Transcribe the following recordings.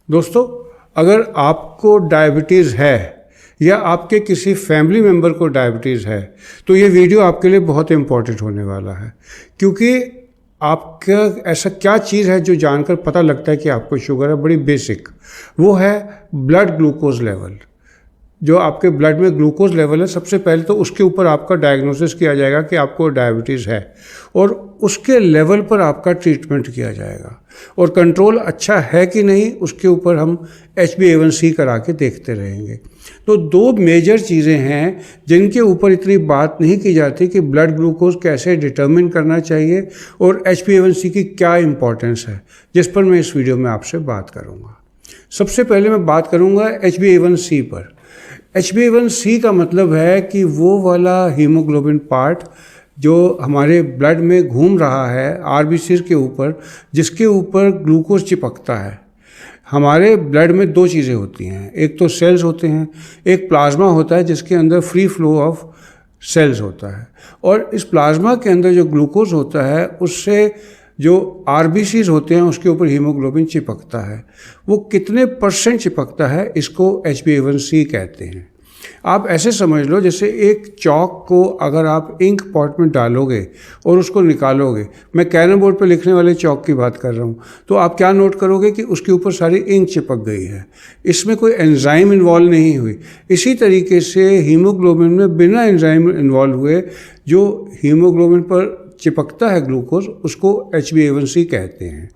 दोस्तों, अगर आपको डायबिटीज़ है या आपके किसी फैमिली मेम्बर को डायबिटीज़ है तो ये वीडियो आपके लिए बहुत इम्पॉर्टेंट होने वाला है, क्योंकि आपका ऐसा क्या चीज़ है जो जानकर पता लगता है कि आपको शुगर है। बड़ी बेसिक, वो है ब्लड ग्लूकोज लेवल। जो आपके ब्लड में ग्लूकोज लेवल है, सबसे पहले तो उसके ऊपर आपका डायग्नोसिस किया जाएगा कि आपको डायबिटीज़ है, और उसके लेवल पर आपका ट्रीटमेंट किया जाएगा। और कंट्रोल अच्छा है कि नहीं, उसके ऊपर हम HbA1c करा के देखते रहेंगे। तो दो मेजर चीज़ें हैं जिनके ऊपर इतनी बात नहीं की जाती कि ब्लड ग्लूकोज कैसे डिटर्मिन करना चाहिए और HbA1c की क्या इम्पोर्टेंस है, जिस पर मैं इस वीडियो में आपसे बात करूँगा। सबसे पहले मैं बात करूँगा HbA1c पर। HbA1c का मतलब है कि वो वाला हीमोग्लोबिन पार्ट जो हमारे ब्लड में घूम रहा है RBCs के ऊपर, जिसके ऊपर ग्लूकोज चिपकता है। हमारे ब्लड में दो चीज़ें होती हैं, एक तो सेल्स होते हैं, एक प्लाज्मा होता है जिसके अंदर फ्री फ्लो ऑफ सेल्स होता है। और इस प्लाज्मा के अंदर जो ग्लूकोज होता है उससे जो RBCs होते हैं उसके ऊपर हीमोग्लोबिन चिपकता है। वो कितने % चिपकता है, इसको HbA1c कहते हैं। आप ऐसे समझ लो जैसे एक चौक को अगर आप इंक पॉट में डालोगे और उसको निकालोगे, मैं कैरम बोर्ड पर लिखने वाले चौक की बात कर रहा हूँ, तो आप क्या नोट करोगे कि उसके ऊपर सारी इंक चिपक गई है, इसमें कोई एंजाइम इन्वॉल्व नहीं हुई। इसी तरीके से हीमोग्लोबिन में बिना एंजाइम इन्वॉल्व हुए जो हीमोग्लोबिन पर चिपकता है ग्लूकोज, उसको HbA1c कहते हैं।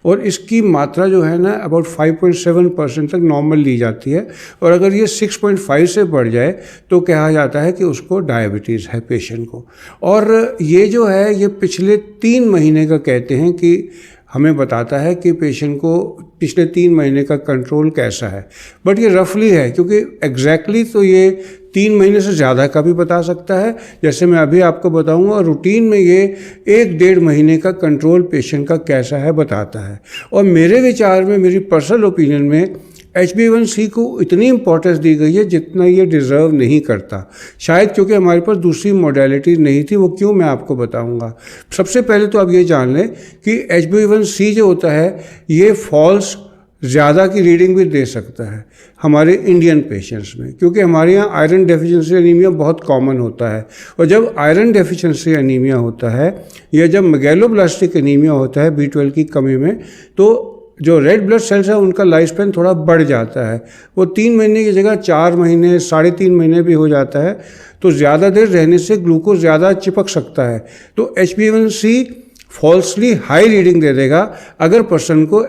और इसकी मात्रा जो है ना अबाउट 5.7% तक नॉर्मल ली जाती है, और अगर ये 6.5 से बढ़ जाए तो कहा जाता है कि उसको डायबिटीज़ है पेशेंट को। और ये जो है ये पिछले 3 महीने का कहते हैं कि हमें बताता है कि पेशेंट को पिछले 3 महीने का कंट्रोल कैसा है। बट ये रफली है, क्योंकि एग्जैक्टली तो ये 3 महीने से ज़्यादा का भी बता सकता है, जैसे मैं अभी आपको बताऊंगा। और रूटीन में ये 1-1.5 महीने का कंट्रोल पेशेंट का कैसा है बताता है। और मेरे विचार में, मेरी पर्सनल ओपिनियन में, HbA1c को इतनी इंपॉर्टेंस दी गई है जितना ये डिज़र्व नहीं करता। शायद क्योंकि हमारे पास दूसरी मॉडलिटी नहीं थी। वो क्यों, मैं आपको बताऊंगा। सबसे पहले तो आप ये जान लें कि HbA1c जो होता है ये फॉल्स ज़्यादा की रीडिंग भी दे सकता है हमारे इंडियन पेशेंट्स में, क्योंकि हमारे यहाँ आयरन डेफिशिएंसी एनीमिया बहुत कॉमन होता है। और जब आयरन डेफिशिएंसी एनीमिया होता है या जब मेगैलोब्लास्टिक एनीमिया होता है B12 की कमी में, तो जो रेड ब्लड सेल्स है उनका लाइफ स्पैन थोड़ा बढ़ जाता है। वो 3 महीने की जगह 4 महीने, 3.5 महीने भी हो जाता है। तो ज़्यादा देर रहने से ग्लूकोज ज़्यादा चिपक सकता है। तो HbA1c फॉल्सली हाई रीडिंग दे देगा अगर पर्सन को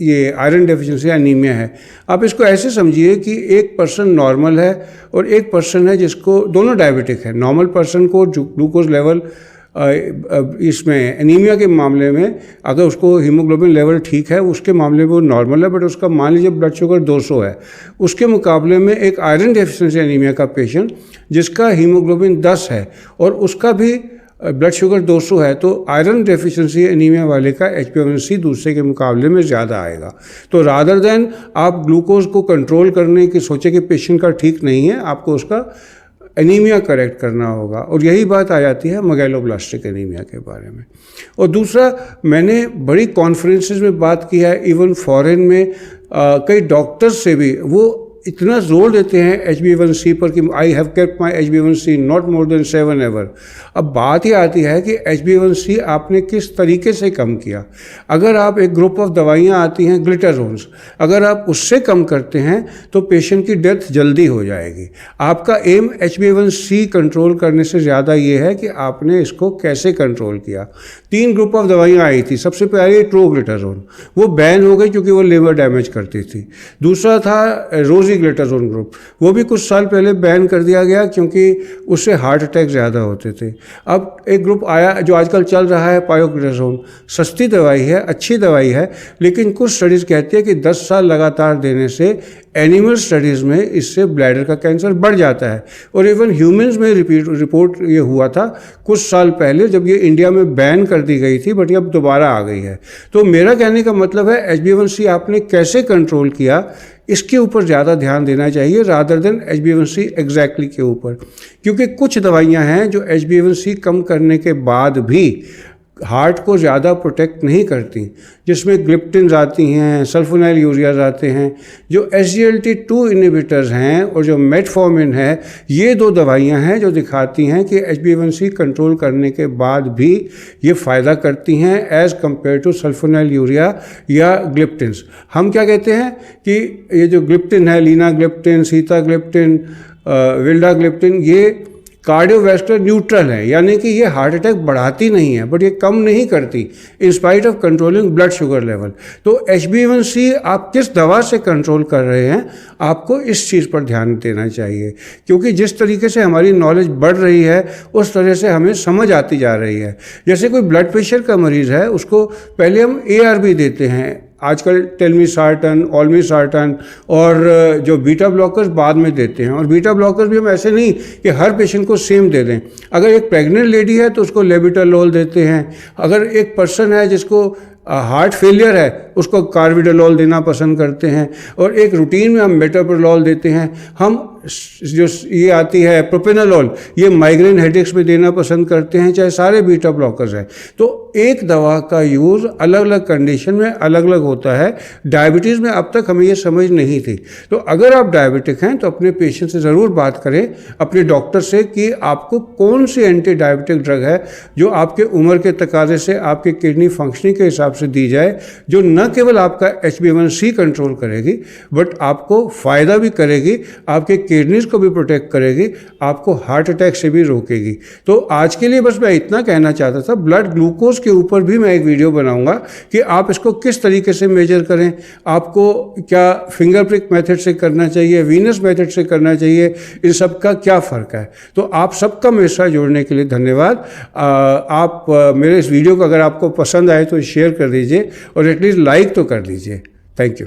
ये आयरन डेफिशिएंसी एनीमिया है। आप इसको ऐसे समझिए कि एक पर्सन नॉर्मल है और एक पर्सन है जिसको, दोनों डायबिटिक है। नॉर्मल पर्सन को जो ग्लूकोज लेवल इसमें एनीमिया के मामले में अगर उसको हीमोग्लोबिन लेवल ठीक है, उसके मामले में वो नॉर्मल है, बट उसका मान लीजिए ब्लड शुगर 200 है। उसके मुकाबले में एक आयरन डेफिशिएंसी एनीमिया का पेशेंट जिसका हीमोग्लोबिन 10 है और उसका भी ब्लड शुगर 200 है, तो आयरन डेफिशिएंसी एनीमिया वाले का HbA1c दूसरे के मुकाबले में ज़्यादा आएगा। तो रादर देन आप ग्लूकोज को कंट्रोल करने की सोचे कि पेशेंट का ठीक नहीं है, आपको उसका एनीमिया करेक्ट करना होगा। और यही बात आ जाती है मेगैलोब्लास्टिक एनीमिया के बारे में। और दूसरा, मैंने बड़ी कॉन्फ्रेंसेस में बात की है, इवन फॉरेन में कई डॉक्टर्स से भी वो इतना जोर देते हैं HbA1c पर कि I have kept my HbA1c not more than 7 ever. अब बात ही आती है कि HbA1c आपने किस तरीके से कम किया। अगर आप एक ग्रुप ऑफ दवाइयाँ आती हैं ग्लिटाजोन्स, अगर आप उससे कम करते हैं तो पेशेंट की डेथ जल्दी हो जाएगी। आपका एम HbA1c कंट्रोल करने से ज़्यादा ये है कि आपने इसको कैसे कंट्रोल किया। 3 ग्रुप ऑफ दवाइयाँ आई थी। सबसे पहले ट्रोग्लिटाजोन, वो बैन हो गई क्योंकि वो लिवर डैमेज करती थी। दूसरा था ग्लिटाजोन ग्रुप, वो भी कुछ साल पहले बैन कर दिया गया क्योंकि उससे हार्ट अटैक ज़्यादा होते थे। अब एक ग्रुप आया जो आजकल चल रहा है, पायोग्लिटाजोन। सस्ती दवाई है, अच्छी दवाई है, लेकिन कुछ स्टडीज़ कहती है कि 10 साल लगातार देने से एनिमल स्टडीज़ में इससे ब्लैडर का कैंसर बढ़ जाता है। और इवन ह्यूमंस में रिपोर्ट ये हुआ था कुछ साल पहले जब ये इंडिया में बैन कर दी गई थी, बट ये अब दोबारा आ गई है। तो मेरा कहने का मतलब है HbA1c आपने कैसे कंट्रोल किया, इसके ऊपर ज़्यादा ध्यान देना चाहिए रादर देन HbA1c एग्जैक्टली के ऊपर। क्योंकि कुछ दवाइयां हैं जो HbA1c कम करने के बाद भी हार्ट को ज़्यादा प्रोटेक्ट नहीं करती, जिसमें ग्लिप्टिन्स आती हैं, सल्फोनाइल यूरियाज आते हैं। जो SGLT2 इनहिबिटर्स हैं और जो मेटफॉर्मिन है, ये 2 दवाइयां हैं जो दिखाती हैं कि HbA1c कंट्रोल करने के बाद भी ये फ़ायदा करती हैं as compare to sulphonyl urea या ग्लिप्टिन्स। हम क्या कहते हैं कि ये जो ग्लिप्टिन है, लीनाग्लिप्टिन, सीताग्लिप्टिन, विल्डाग्लिप्टिन, ये कार्डियोवैस्कुलर न्यूट्रल है, यानी कि ये हार्ट अटैक बढ़ाती नहीं है, बट ये कम नहीं करती in spite of controlling blood sugar level. तो HbA1c आप किस दवा से कंट्रोल कर रहे हैं, आपको इस चीज़ पर ध्यान देना चाहिए, क्योंकि जिस तरीके से हमारी नॉलेज बढ़ रही है उस तरह से हमें समझ आती जा रही है। जैसे कोई ब्लड प्रेशर का मरीज़ है, उसको पहले हम ARB देते हैं, आजकल टेलमिसार्टन, ऑल्मिसार्टन, और जो बीटा ब्लॉकर्स बाद में देते हैं। और बीटा ब्लॉकर्स भी हम ऐसे नहीं कि हर पेशेंट को सेम दे दें। अगर एक प्रेग्नेंट लेडी है तो उसको लेबिटालोल देते हैं, अगर एक पर्सन है जिसको हार्ट फेलियर है उसको कार्बिडोल देना पसंद करते हैं, और एक रूटीन में हम मेटाप्रोलोल देते हैं। हम जो ये आती है प्रोपेनोलोल, ये माइग्रेन हेडेक्स में देना पसंद करते हैं, चाहे सारे बीटा ब्लॉकर्स हैं। तो एक दवा का यूज़ अलग अलग कंडीशन में अलग अलग होता है। डायबिटीज़ में अब तक हमें ये समझ नहीं थी। तो अगर आप डायबिटिक हैं तो अपने पेशेंट से ज़रूर बात करें, अपने डॉक्टर से, कि आपको कौन सी एंटी डायबिटिक ड्रग है जो आपके उम्र के तकाजे से, आपके किडनी फंक्शनिंग के हिसाब से दी जाए, जो न केवल आपका HbA1c कंट्रोल करेगी बट आपको फ़ायदा भी करेगी, आपके किडनीज को भी प्रोटेक्ट करेगी, आपको हार्ट अटैक से भी रोकेगी। तो आज के लिए बस मैं इतना कहना चाहता था। ब्लड ग्लूकोज के ऊपर भी मैं एक वीडियो बनाऊंगा कि आप इसको किस तरीके से मेजर करें, आपको क्या फिंगर प्रिक मेथड से करना चाहिए, वीनस मेथड से करना चाहिए, इन सब का क्या फ़र्क है। तो आप सबका मेरे साथ जुड़ने के लिए धन्यवाद। आप मेरे इस वीडियो को अगर आपको पसंद आए तो शेयर कर दीजिए और एटलीस्ट लाइक तो कर दीजिए। Thank you.